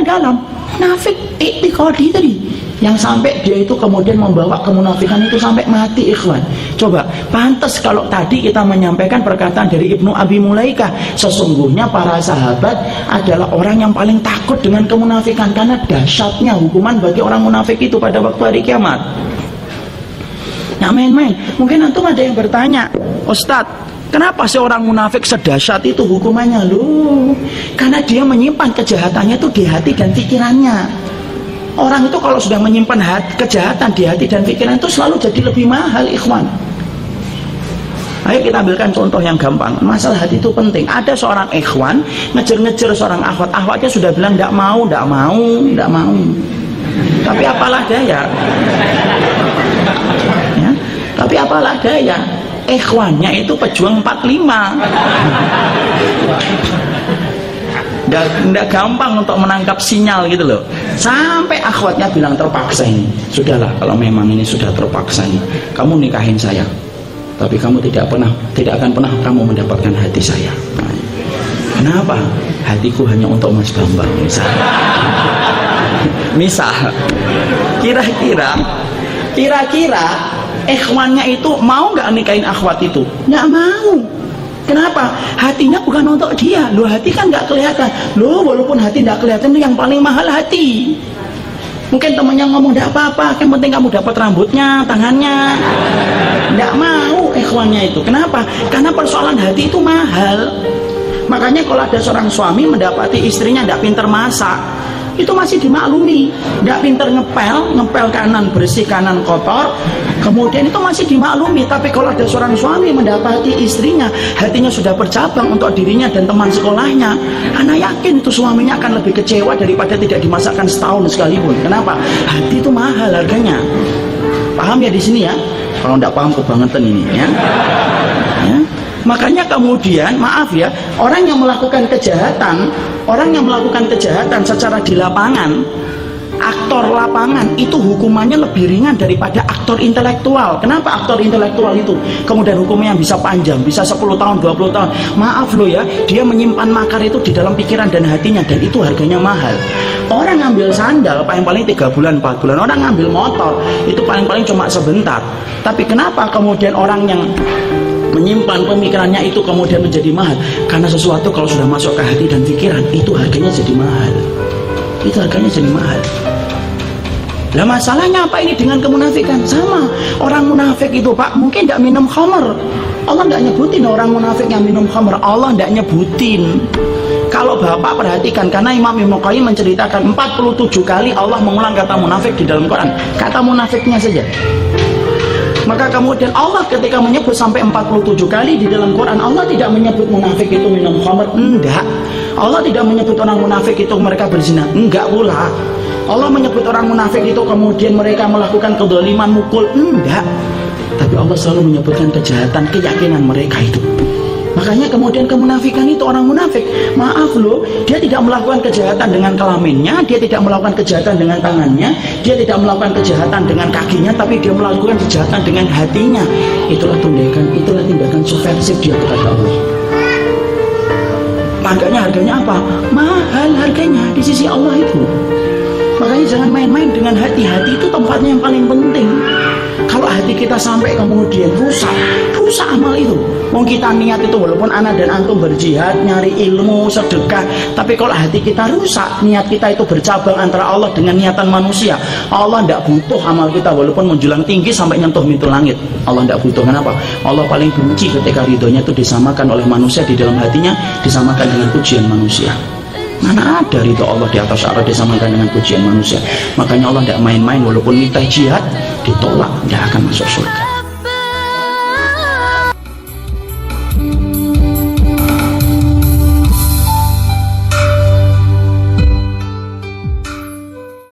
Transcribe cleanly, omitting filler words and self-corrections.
dalam, munafik i'tiqadi tadi, yang sampai dia itu kemudian membawa kemunafikan itu sampai mati, ikhwan. Coba, pantas kalau tadi kita menyampaikan perkataan dari Ibnu Abi Mulaikah, sesungguhnya para sahabat adalah orang yang paling takut dengan kemunafikan, karena dahsyatnya hukuman bagi orang munafik itu pada waktu hari kiamat. Nah, main-main. Mungkin antum ada yang bertanya, Ustadz, kenapa sih orang munafik sedahsyat itu hukumannya? Loh, karena dia menyimpan kejahatannya itu di hati dan pikirannya. Orang itu kalau sudah menyimpan kejahatan di hati dan pikiran itu selalu jadi lebih mahal, ikhwan. Ayo kita ambilkan contoh yang gampang. Masalah hati itu penting. Ada seorang ikhwan ngejar-ngejar seorang akhwat. Akhwatnya sudah bilang tidak mau. Tapi apalah daya. Ya, tapi apalah daya. Ikhwannya itu pejuang 45. Nggak gampang untuk menangkap sinyal gitu loh. Sampai akhwatnya bilang terpaksa ini. Sudahlah, kalau memang ini sudah terpaksa ini, kamu nikahin saya. Tapi kamu tidak akan pernah kamu mendapatkan hati saya. Nah, kenapa? Hatiku hanya untuk Mas Bambang misal. Kira-kira ikhwannya itu mau nggak nikahin akhwat itu? Nggak mau. Kenapa? Hatinya bukan untuk dia. Loh, hati kan nggak kelihatan. Loh, walaupun hati nggak kelihatan, itu yang paling mahal hati. Mungkin temannya ngomong tidak apa-apa, yang penting kamu dapat rambutnya, tangannya. Tidak mau ikhwannya itu. Kenapa? Karena persoalan hati itu mahal. Makanya kalau ada seorang suami mendapati istrinya tidak pinter masak, itu masih dimaklumi. Tidak pinter ngepel kanan bersih, kanan kotor, kemudian itu masih dimaklumi. Tapi kalau ada seorang suami mendapati istrinya hatinya sudah bercabang untuk dirinya dan teman sekolahnya, anak yakin itu suaminya akan lebih kecewa daripada tidak dimasakkan setahun sekalipun. Kenapa? Hati itu mahal harganya. Paham ya di sini ya? Kalau tidak paham kebangetan ini ya. Makanya kemudian, maaf ya, orang yang melakukan kejahatan secara di lapangan, aktor lapangan itu hukumannya lebih ringan daripada aktor intelektual. Kenapa aktor intelektual itu kemudian hukumnya bisa panjang, bisa 10 tahun, 20 tahun? Maaf loh ya, dia menyimpan makar itu di dalam pikiran dan hatinya, dan itu harganya mahal. Orang ngambil sandal paling-paling 3 bulan, 4 bulan. Orang ngambil motor itu paling-paling cuma sebentar. Tapi kenapa kemudian orang yang menyimpan pemikirannya itu kemudian menjadi mahal? Karena sesuatu kalau sudah masuk ke hati dan pikiran, itu harganya jadi mahal. Itu harganya jadi mahal. Lah masalahnya apa ini dengan kemunafikan? Sama, orang munafik itu Pak mungkin tidak minum khamr. Allah tidak nyebutin orang munafik yang minum khamr. Allah tidak nyebutin. Kalau Bapak perhatikan, karena Imam Ibnu Qayyim menceritakan 47 kali Allah mengulang kata munafik di dalam Quran. Kata munafiknya saja. Maka kemudian Allah ketika menyebut sampai 47 kali di dalam Quran, Allah tidak menyebut munafik itu minum khamr, enggak. Allah tidak menyebut orang munafik itu mereka berzina, enggak pula. Allah menyebut orang munafik itu kemudian mereka melakukan kedzaliman, mukul, enggak. Tapi Allah selalu menyebutkan kejahatan, keyakinan mereka itu. Makanya kemudian kemunafikan itu, orang munafik, maaf loh, dia tidak melakukan kejahatan dengan kelaminnya, dia tidak melakukan kejahatan dengan tangannya, dia tidak melakukan kejahatan dengan kakinya, tapi dia melakukan kejahatan dengan hatinya. Itulah tindakan subversif dia kepada Allah. Makanya harganya apa? Mahal harganya di sisi Allah itu. Makanya jangan main-main dengan hati. Hati itu tempatnya yang paling penting. Kalau hati kita sampai kemudian rusak amal itu. Mau kita niat itu, walaupun anak dan antum berjihad, nyari ilmu, sedekah, tapi kalau hati kita rusak, niat kita itu bercabang antara Allah dengan niatan manusia, Allah tidak butuh amal kita walaupun menjulang tinggi sampai nyentuh pintu langit. Allah tidak butuh. Kenapa? Allah paling benci ketika ridhonya itu disamakan oleh manusia di dalam hatinya, disamakan dengan pujian manusia. Mana ada ridho Allah di atas arah disamakan dengan pujian manusia. Makanya Allah tidak main-main, walaupun kita jihad ditolak, tidak akan masuk surga.